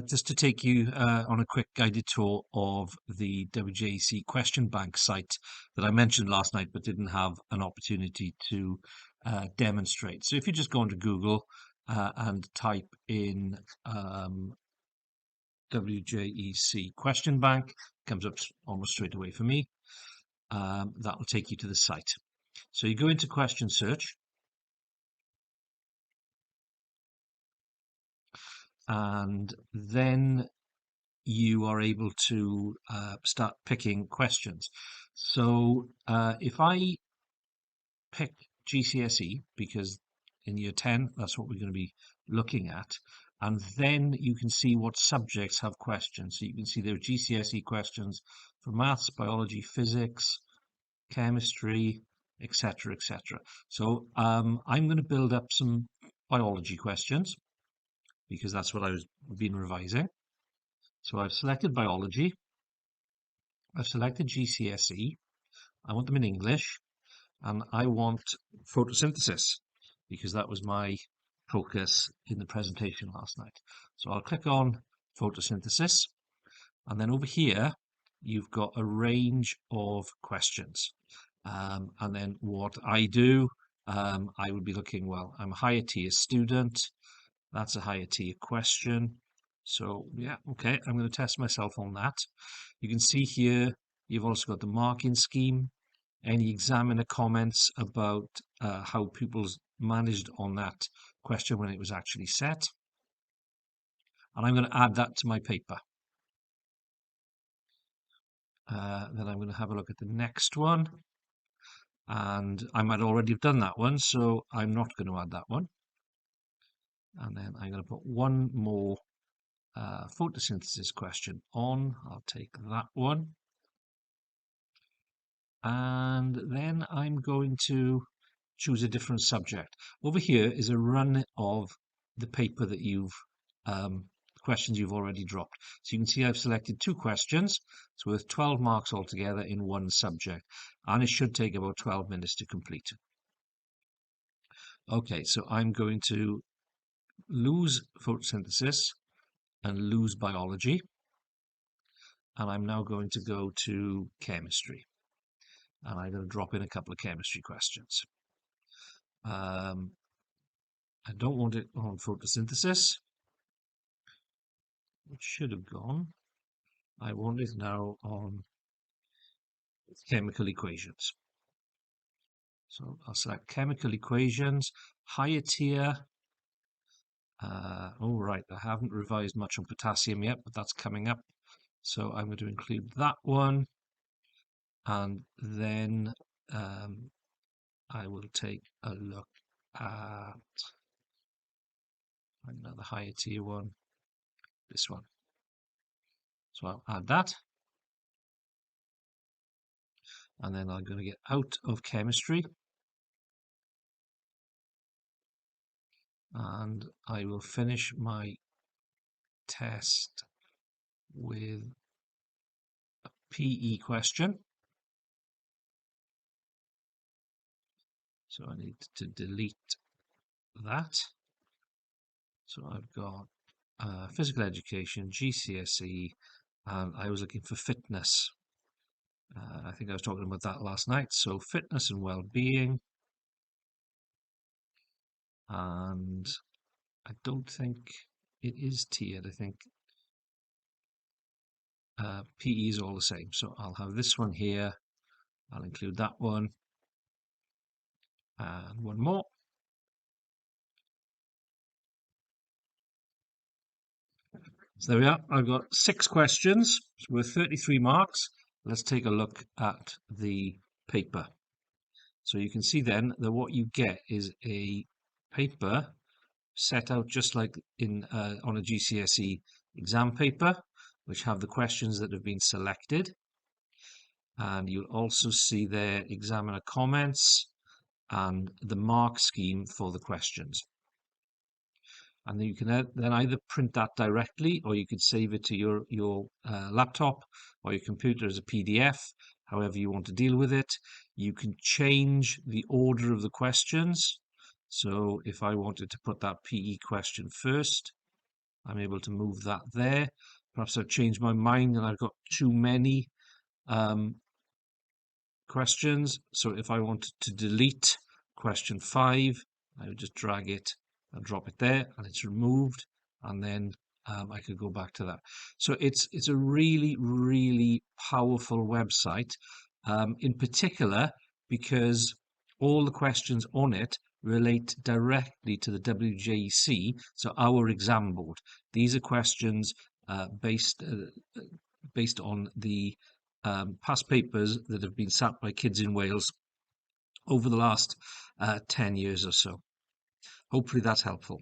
Just to take you on a quick guided tour of the WJEC question bank site that I mentioned last night but didn't have an opportunity to demonstrate. So if you just go onto Google and type in WJEC question bank, comes up almost straight away for me. That will take you to the site. So you go into question search, and then you are able to start picking questions. So if I pick GCSE, because in year 10, that's what we're going to be looking at, and then you can see what subjects have questions. So you can see there are GCSE questions for maths, biology, physics, chemistry, etc., etc. So I'm going to build up some biology questions because that's what I've been revising. So I've selected biology. I've selected GCSE. I want them in English, and I want photosynthesis because that was my focus in the presentation last night. So I'll click on photosynthesis, and then over here you've got a range of questions. And then what I do, I would be looking, well, I'm a higher tier student. That's a higher tier question. So yeah, okay, I'm going to test myself on that. You can see here, you've also got the marking scheme, any examiner comments about how pupils managed on that question when it was actually set. And I'm going to add that to my paper. Then I'm going to have a look at the next one. And I might already have done that one, so I'm not going to add that one. And then I'm going to put one more photosynthesis question on. I'll take that one. And then I'm going to choose a different subject. Over here is a run of the paper that you've questions you've already dropped. So you can see I've selected 2 questions. It's worth 12 marks altogether in one subject, and it should take about 12 minutes to complete. Okay, so I'm going to lose photosynthesis and lose biology, and I'm now going to go to chemistry, and I'm going to drop in a couple of chemistry questions. I don't want it on photosynthesis. It should have gone. I want it now on chemical equations. So I'll select chemical equations, higher tier. All right, I haven't revised much on potassium yet, but that's coming up. So I'm going to include that one. And then I will take a look at another higher tier one, this one. So I'll add that. And then I'm going to get out of chemistry. And I will finish my test with a PE question. So I need to delete that. So I've got physical education, GCSE, and I was looking for fitness. I think I was talking about that last night. So fitness and well-being. And I don't think it is tiered. I think PE is all the same. So I'll have this one here. I'll include that one. And one more. So there we are. I've got 6 questions worth 33 marks. Let's take a look at the paper. So you can see then that what you get is a paper set out just like in on a GCSE exam paper, which have the questions that have been selected. And you'll also see there examiner comments and the mark scheme for the questions. And then you can then either print that directly, or you could save it to your laptop or your computer as a PDF, however you want to deal with it. You can change the order of the questions. So if I wanted to put that PE question first, I'm able to move that there. Perhaps I've changed my mind and I've got too many questions. So if I wanted to delete question 5, I would just drag it and drop it there, and it's removed, and then I could go back to that. So it's a really, really powerful website, in particular because all the questions on it relate directly to the WJEC, so our exam board. These are questions based on the past papers that have been sat by kids in Wales over the last 10 years or so. Hopefully that's helpful.